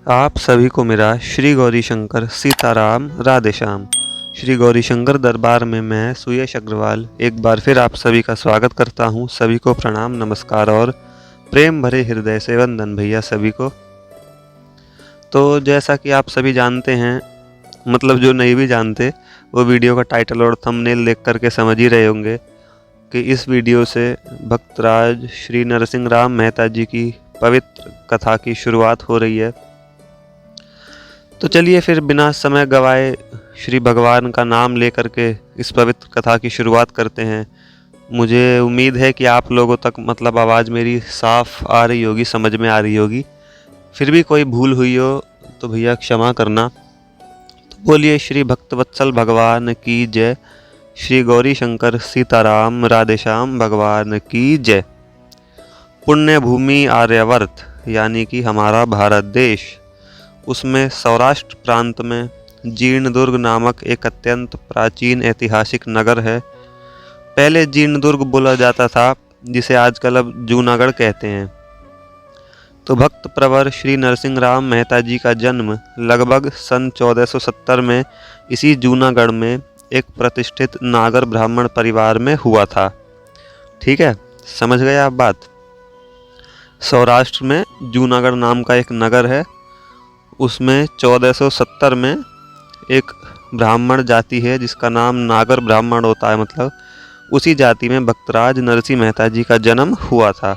आप सभी को मेरा श्री गौरीशंकर सीताराम राधेश्याम। श्री गौरीशंकर दरबार में मैं सुयश अग्रवाल एक बार फिर आप सभी का स्वागत करता हूं। सभी को प्रणाम, नमस्कार और प्रेम भरे हृदय से वंदन भैया सभी को। तो जैसा कि आप सभी जानते हैं, मतलब जो नहीं भी जानते वो वीडियो का टाइटल और थंबनेल देख करके समझ ही रहे होंगे कि इस वीडियो से भक्तराज श्री नरसिंह राम मेहता जी की पवित्र कथा की शुरुआत हो रही है। तो चलिए फिर बिना समय गवाए श्री भगवान का नाम लेकर के इस पवित्र कथा की शुरुआत करते हैं। मुझे उम्मीद है कि आप लोगों तक मतलब आवाज़ मेरी साफ आ रही होगी, समझ में आ रही होगी। फिर भी कोई भूल हुई हो तो भैया क्षमा करना। तो बोलिए श्री भक्तवत्सल भगवान की जय। श्री गौरी शंकर सीताराम राधेश्याम भगवान की जय। पुण्य भूमि आर्यावर्त यानी कि हमारा भारत देश, उसमें सौराष्ट्र प्रांत में जीर्णदुर्ग नामक एक अत्यंत प्राचीन ऐतिहासिक नगर है। पहले जीर्णदुर्ग बोला जाता था, जिसे आजकल अब जूनागढ़ कहते हैं। तो भक्त प्रवर श्री नरसिंह राम मेहता जी का जन्म लगभग सन 1470 में इसी जूनागढ़ में एक प्रतिष्ठित नागर ब्राह्मण परिवार में हुआ था। ठीक है, समझ गए आप बात। सौराष्ट्र में जूनागढ़ नाम का एक नगर है, उसमें 1470 में एक ब्राह्मण जाति है जिसका नाम नागर ब्राह्मण होता है। मतलब उसी जाति में भक्तराज नरसिंह मेहता जी का जन्म हुआ था।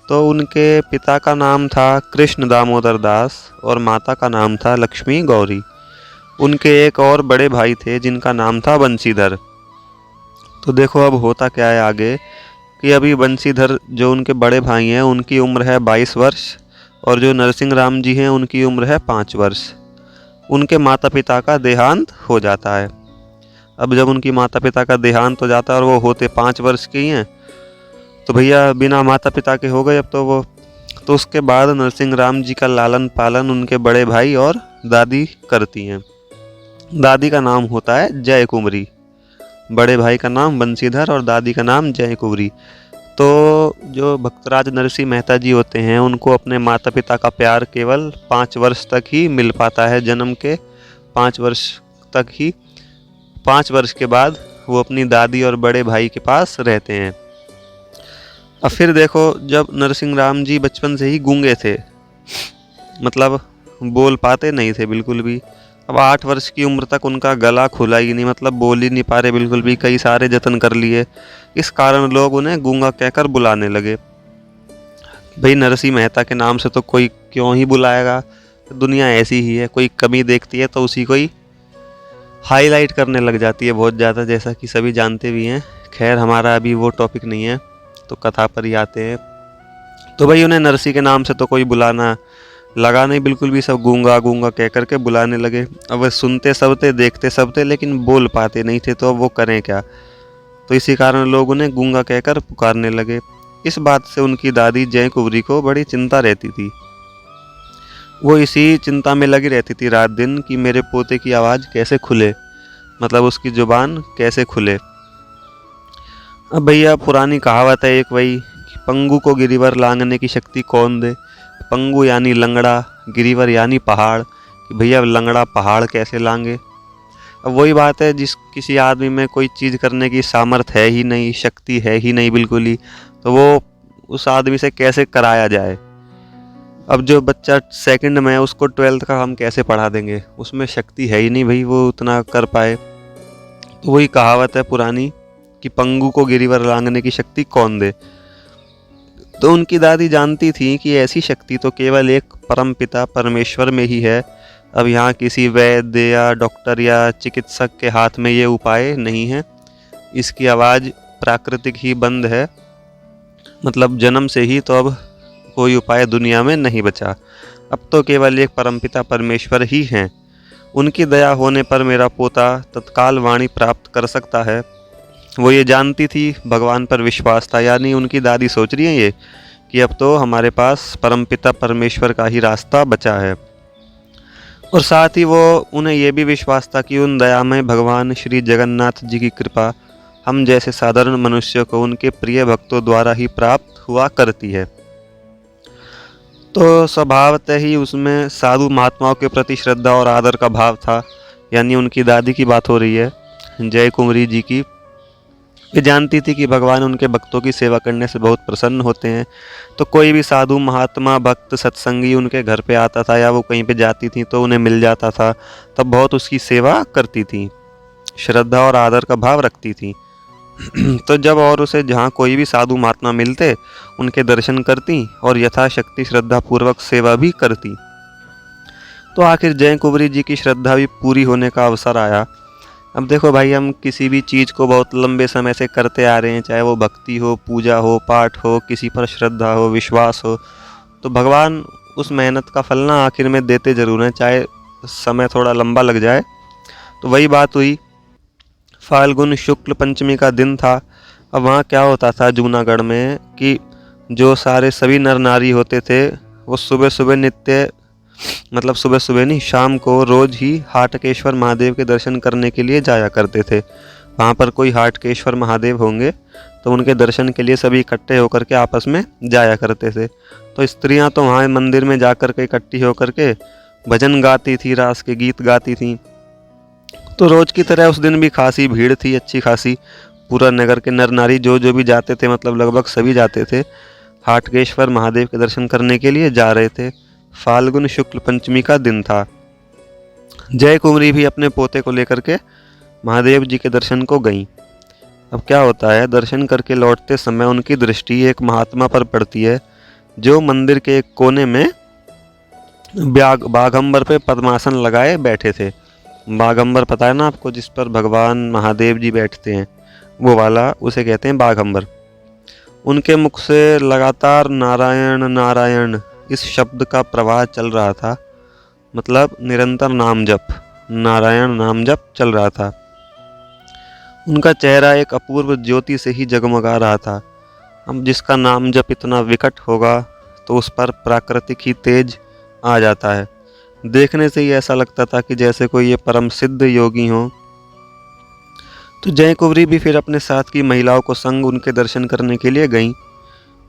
तो उनके पिता का नाम था कृष्ण दामोदर दास और माता का नाम था लक्ष्मी गौरी। उनके एक और बड़े भाई थे जिनका नाम था बंशीधर। तो देखो अब होता क्या है आगे कि अभी बंशीधर जो उनके बड़े भाई हैं उनकी उम्र है 22 वर्ष और जो नरसिंह राम जी हैं उनकी उम्र है 5 वर्ष। उनके माता पिता का देहांत हो जाता है। अब जब उनकी माता पिता का देहांत हो जाता है और वो होते 5 वर्ष के ही हैं, तो भैया बिना माता पिता के हो गए अब तो वो। तो उसके बाद नरसिंह राम जी का लालन पालन उनके बड़े भाई और दादी करती हैं। दादी का नाम होता है जय कुंवरी, बड़े भाई का नाम बंशीधर और दादी का नाम जय कुंवरी। तो जो भक्तराज नरसिंह मेहता जी होते हैं उनको अपने माता पिता का प्यार केवल 5 वर्ष तक ही मिल पाता है। जन्म के 5 वर्ष तक ही, 5 वर्ष के बाद वो अपनी दादी और बड़े भाई के पास रहते हैं। अब फिर देखो, जब नरसिंह राम जी बचपन से ही गूंगे थे, मतलब बोल पाते नहीं थे बिल्कुल भी। अब 8 वर्ष की उम्र तक उनका गला खुला ही नहीं, मतलब बोल ही नहीं पा रहे बिल्कुल भी। कई सारे जतन कर लिए, इस कारण लोग उन्हें गूंगा कहकर बुलाने लगे। भाई नरसिंह मेहता के नाम से तो कोई क्यों ही बुलाएगा, दुनिया ऐसी ही है। कोई कमी देखती है तो उसी को ही हाईलाइट करने लग जाती है बहुत ज़्यादा, जैसा कि सभी जानते भी हैं। खैर हमारा अभी वो टॉपिक नहीं है, तो कथा पर ही आते हैं। तो भाई उन्हें नरसिंह के नाम से तो कोई बुलाना लगा नहीं बिल्कुल भी, सब गूंगा गूंगा कह करके बुलाने लगे। अब वे सुनते सब थे, देखते सब थे, लेकिन बोल पाते नहीं थे, तो अब वो करें क्या। तो इसी कारण लोग उन्हें गूंगा कहकर पुकारने लगे। इस बात से उनकी दादी जय कुंवरी को बड़ी चिंता रहती थी। वो इसी चिंता में लगी रहती थी रात दिन कि मेरे पोते की आवाज़ कैसे खुले, मतलब उसकी जुबान कैसे खुले। अब भैया पुरानी कहावत है एक वही कि पंगु को गिरिवर लांघने की शक्ति कौन दे। पंगु यानी लंगड़ा, गिरिवर यानी पहाड़, कि भैया लंगड़ा पहाड़ कैसे लांगे। अब वही बात है, जिस किसी आदमी में कोई चीज़ करने की सामर्थ्य है ही नहीं, शक्ति है ही नहीं बिल्कुल ही, तो वो उस आदमी से कैसे कराया जाए। अब जो बच्चा सेकंड में है उसको 12th का हम कैसे पढ़ा देंगे, उसमें शक्ति है ही नहीं भाई वो उतना कर पाए। तो वही कहावत है पुरानी कि पंगु को गिरिवर लांघने की शक्ति कौन दे। तो उनकी दादी जानती थी कि ऐसी शक्ति तो केवल एक परमपिता परमेश्वर में ही है। अब यहाँ किसी वैद्य या डॉक्टर या चिकित्सक के हाथ में ये उपाय नहीं है। इसकी आवाज़ प्राकृतिक ही बंद है, मतलब जन्म से ही। तो अब कोई उपाय दुनिया में नहीं बचा। अब तो केवल एक परमपिता परमेश्वर ही हैं। उनकी दया होने पर मेरा पोता तत्काल वाणी प्राप्त कर सकता है। वो ये जानती थी, भगवान पर विश्वास था। यानी उनकी दादी सोच रही है ये कि अब तो हमारे पास परमपिता परमेश्वर का ही रास्ता बचा है। और साथ ही वो उन्हें ये भी विश्वास था कि उन दयामय भगवान श्री जगन्नाथ जी की कृपा हम जैसे साधारण मनुष्य को उनके प्रिय भक्तों द्वारा ही प्राप्त हुआ करती है। तो स्वभावतः ही उसमें साधु महात्माओं के प्रति श्रद्धा और आदर का भाव था। यानी उनकी दादी की बात हो रही है, जय कुंवरी जी की। वे जानती थी कि भगवान उनके भक्तों की सेवा करने से बहुत प्रसन्न होते हैं। तो कोई भी साधु महात्मा भक्त सत्संगी उनके घर पे आता था या वो कहीं पे जाती थी तो उन्हें मिल जाता था, तब बहुत उसकी सेवा करती थी, श्रद्धा और आदर का भाव रखती थी। तो जब और उसे जहाँ कोई भी साधु महात्मा मिलते उनके दर्शन करती और यथाशक्ति श्रद्धा पूर्वक सेवा भी करती। तो आखिर जय कुंवरी जी की श्रद्धा भी पूरी होने का अवसर आया। अब देखो भाई, हम किसी भी चीज़ को बहुत लंबे समय से करते आ रहे हैं, चाहे वो भक्ति हो, पूजा हो, पाठ हो, किसी पर श्रद्धा हो, विश्वास हो, तो भगवान उस मेहनत का फल ना आखिर में देते ज़रूर हैं, चाहे समय थोड़ा लंबा लग जाए। तो वही बात हुई, फाल्गुन शुक्ल पंचमी का दिन था। अब वहाँ क्या होता था जूनागढ़ में कि जो सारे सभी नर नारी होते थे वो सुबह सुबह नित्य, मतलब सुबह सुबह नहीं, शाम को रोज ही हाटकेश्वर महादेव के दर्शन करने के लिए जाया करते थे। वहाँ पर कोई हाटकेश्वर महादेव होंगे तो उनके दर्शन के लिए सभी इकट्ठे होकर के आपस में जाया करते थे। तो स्त्रियाँ तो वहाँ मंदिर में जा कर के इकट्ठी होकर के भजन गाती थी, रास के गीत गाती थी। तो रोज की तरह उस दिन भी खासी भीड़ थी, अच्छी खासी। पूरा नगर के नर नारी जो जो भी जाते थे, मतलब लगभग सभी जाते थे, हाटकेश्वर महादेव के दर्शन करने के लिए जा रहे थे। फाल्गुन शुक्ल पंचमी का दिन था। जय कुंवरी भी अपने पोते को लेकर के महादेव जी के दर्शन को गईं। अब क्या होता है, दर्शन करके लौटते समय उनकी दृष्टि एक महात्मा पर पड़ती है जो मंदिर के एक कोने में बाघंबर पे पद्मासन लगाए बैठे थे। बाघंबर पता है ना आपको, जिस पर भगवान महादेव जी बैठते हैं, वो वाला, उसे कहते हैं बाघंबर। उनके मुख से लगातार नारायण नारायण इस शब्द का प्रवाह चल रहा था, मतलब निरंतर नाम जप, नारायण नाम जप चल रहा था। उनका चेहरा एक अपूर्व ज्योति से ही जगमगा रहा था। अब जिसका नाम जप इतना विकट होगा तो उस पर प्राकृतिक ही तेज आ जाता है। देखने से ही ऐसा लगता था कि जैसे कोई ये परम सिद्ध योगी हो। तो जय कुंवरी भी फिर अपने साथ की महिलाओं को संग उनके दर्शन करने के लिए गईं।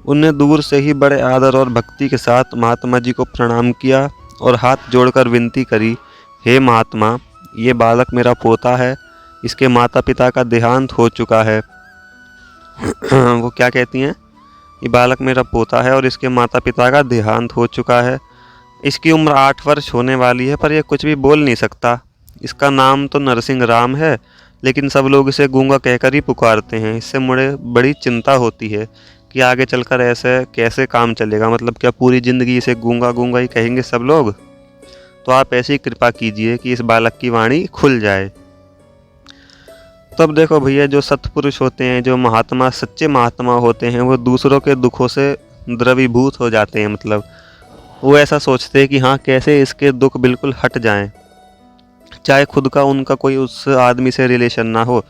उनने दूर से ही बड़े आदर और भक्ति के साथ महात्मा जी को प्रणाम किया और हाथ जोड़कर विनती करी, हे महात्मा, ये बालक मेरा पोता है, इसके माता पिता का देहांत हो चुका है। वो क्या कहती हैं, ये बालक मेरा पोता है और इसके माता पिता का देहांत हो चुका है। इसकी उम्र 8 वर्ष होने वाली है पर यह कुछ भी बोल नहीं सकता। इसका नाम तो नरसिंह राम है, लेकिन सब लोग इसे गूंगा कहकर ही पुकारते हैं। इससे मुझे बड़ी चिंता होती है कि आगे चलकर ऐसे कैसे काम चलेगा, मतलब क्या पूरी ज़िंदगी इसे गूंगा गूंगा ही कहेंगे सब लोग। तो आप ऐसी कृपा कीजिए कि इस बालक की वाणी खुल जाए। तब देखो भैया, जो सत्पुरुष होते हैं, जो महात्मा, सच्चे महात्मा होते हैं, वो दूसरों के दुखों से द्रवीभूत हो जाते हैं। मतलब वो ऐसा सोचते हैं कि हाँ, कैसे इसके दुख बिल्कुल हट जाएं, चाहे खुद का उनका कोई उस आदमी से रिलेशन ना हो,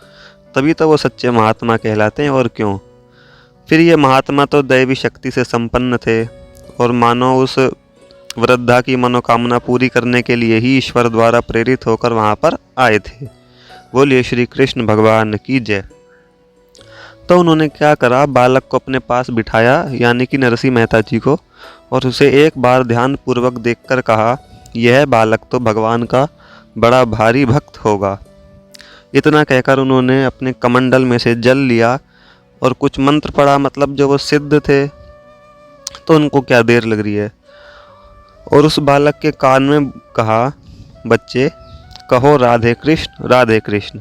तभी तो वो सच्चे महात्मा कहलाते हैं, और क्यों। फिर ये महात्मा तो दैवी शक्ति से संपन्न थे और मानो उस वृद्धा की मनोकामना पूरी करने के लिए ही ईश्वर द्वारा प्रेरित होकर वहाँ पर आए थे। बोलिए श्री कृष्ण भगवान की जय। तो उन्होंने क्या करा, बालक को अपने पास बिठाया, यानी कि नरसिंह मेहता जी को, और उसे एक बार ध्यान पूर्वक देखकर कहा, यह बालक तो भगवान का बड़ा भारी भक्त होगा। इतना कहकर उन्होंने अपने कमंडल में से जल लिया और कुछ मंत्र पढ़ा, मतलब जो वो सिद्ध थे, तो उनको क्या देर लग रही है, और उस बालक के कान में कहा, बच्चे कहो राधे कृष्ण राधे कृष्ण।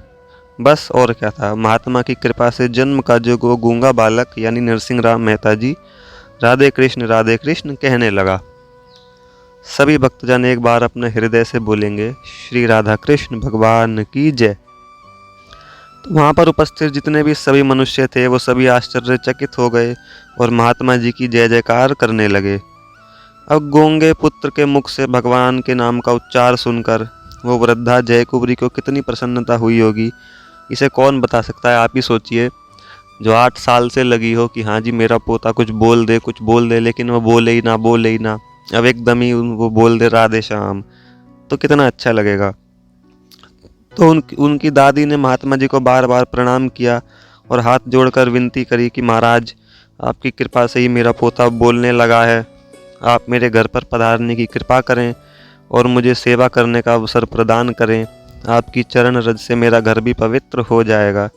बस और क्या था, महात्मा की कृपा से जन्म का जो वो गूंगा बालक यानी नरसिंह राम मेहता जी राधे कृष्ण कहने लगा। सभी भक्तजन एक बार अपने हृदय से बोलेंगे, श्री राधा कृष्ण भगवान की जय। तो वहाँ पर उपस्थित जितने भी सभी मनुष्य थे वो सभी आश्चर्यचकित हो गए और महात्मा जी की जय जयकार करने लगे। अब गूंगे पुत्र के मुख से भगवान के नाम का उच्चार सुनकर वो वृद्धा जय कुंवरी को कितनी प्रसन्नता हुई होगी, इसे कौन बता सकता है। आप ही सोचिए, जो 8 साल से लगी हो कि हाँ जी मेरा पोता कुछ बोल दे, लेकिन वो बोले ही ना, अब एकदम ही वो बोल दे राधे श्याम, तो कितना अच्छा लगेगा। तो उनकी दादी ने महात्मा जी को बार बार प्रणाम किया और हाथ जोड़कर विनती करी कि महाराज, आपकी कृपा से ही मेरा पोता बोलने लगा है, आप मेरे घर पर पधारने की कृपा करें और मुझे सेवा करने का अवसर प्रदान करें। आपकी चरण रज से मेरा घर भी पवित्र हो जाएगा।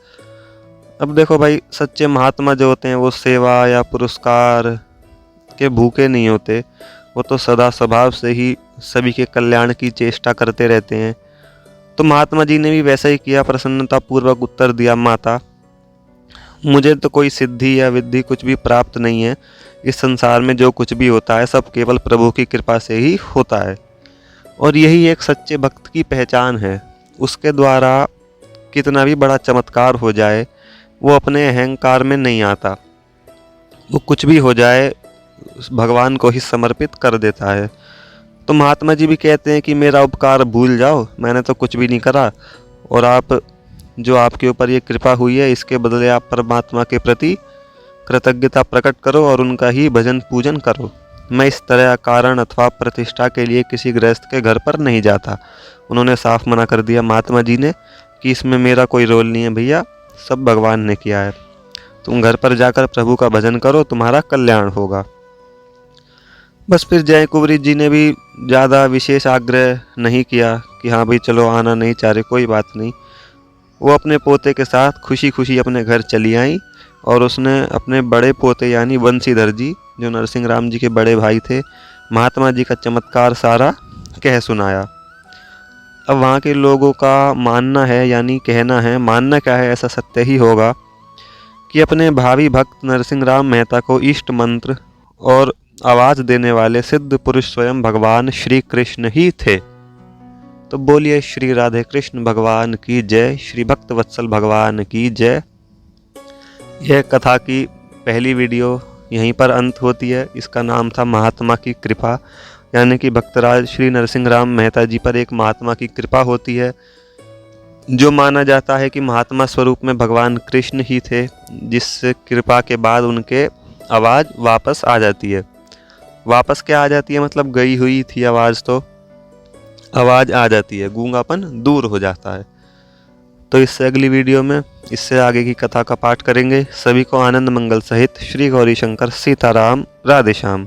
अब देखो भाई, सच्चे महात्मा जो होते हैं वो सेवा या पुरस्कार के भूखे नहीं होते, वो तो सदा स्वभाव से ही सभी के कल्याण की चेष्टा करते रहते हैं। तो महात्मा जी ने भी वैसा ही किया, प्रसन्नता पूर्वक उत्तर दिया, माता मुझे तो कोई सिद्धि या विद्धि कुछ भी प्राप्त नहीं है। इस संसार में जो कुछ भी होता है सब केवल प्रभु की कृपा से ही होता है, और यही एक सच्चे भक्त की पहचान है। उसके द्वारा कितना भी बड़ा चमत्कार हो जाए वो अपने अहंकार में नहीं आता, वो कुछ भी हो जाए भगवान को ही समर्पित कर देता है। तो महात्मा जी भी कहते हैं कि मेरा उपकार भूल जाओ, मैंने तो कुछ भी नहीं करा, और आप जो आपके ऊपर ये कृपा हुई है इसके बदले आप परमात्मा के प्रति कृतज्ञता प्रकट करो और उनका ही भजन पूजन करो। मैं इस तरह कारण अथवा प्रतिष्ठा के लिए किसी गृहस्थ के घर पर नहीं जाता। उन्होंने साफ मना कर दिया महात्मा जी ने कि इसमें मेरा कोई रोल नहीं है भैया, सब भगवान ने किया है। तुम घर पर जाकर प्रभु का भजन करो, तुम्हारा कल्याण होगा। बस फिर जय कुंवरी जी ने भी ज़्यादा विशेष आग्रह नहीं किया कि हाँ भाई चलो आना नहीं चाह रहे, कोई बात नहीं। वो अपने पोते के साथ खुशी खुशी अपने घर चली आई और उसने अपने बड़े पोते यानी बंशीधर जी, जो नरसिंह राम जी के बड़े भाई थे, महात्मा जी का चमत्कार सारा कह सुनाया। अब वहाँ के लोगों का मानना है, यानी कहना है, मानना क्या है ऐसा सत्य ही होगा, कि अपने भावी भक्त नरसिंह राम मेहता को इष्ट मंत्र और आवाज़ देने वाले सिद्ध पुरुष स्वयं भगवान श्री कृष्ण ही थे। तो बोलिए श्री राधे कृष्ण भगवान की जय, श्री भक्त वत्सल भगवान की जय। यह कथा की पहली वीडियो यहीं पर अंत होती है। इसका नाम था महात्मा की कृपा, यानी कि भक्तराज श्री नरसिंह राम मेहता जी पर एक महात्मा की कृपा होती है, जो माना जाता है कि महात्मा स्वरूप में भगवान कृष्ण ही थे, जिस कृपा के बाद उनके आवाज़ वापस आ जाती है। वापस क्या आ जाती है, मतलब गई हुई थी आवाज़ तो आवाज़ आ जाती है, गूंगापन दूर हो जाता है। तो इससे अगली वीडियो में इससे आगे की कथा का पाठ करेंगे। सभी को आनंद मंगल सहित श्री गौरी शंकर सीताराम, राधे श्याम।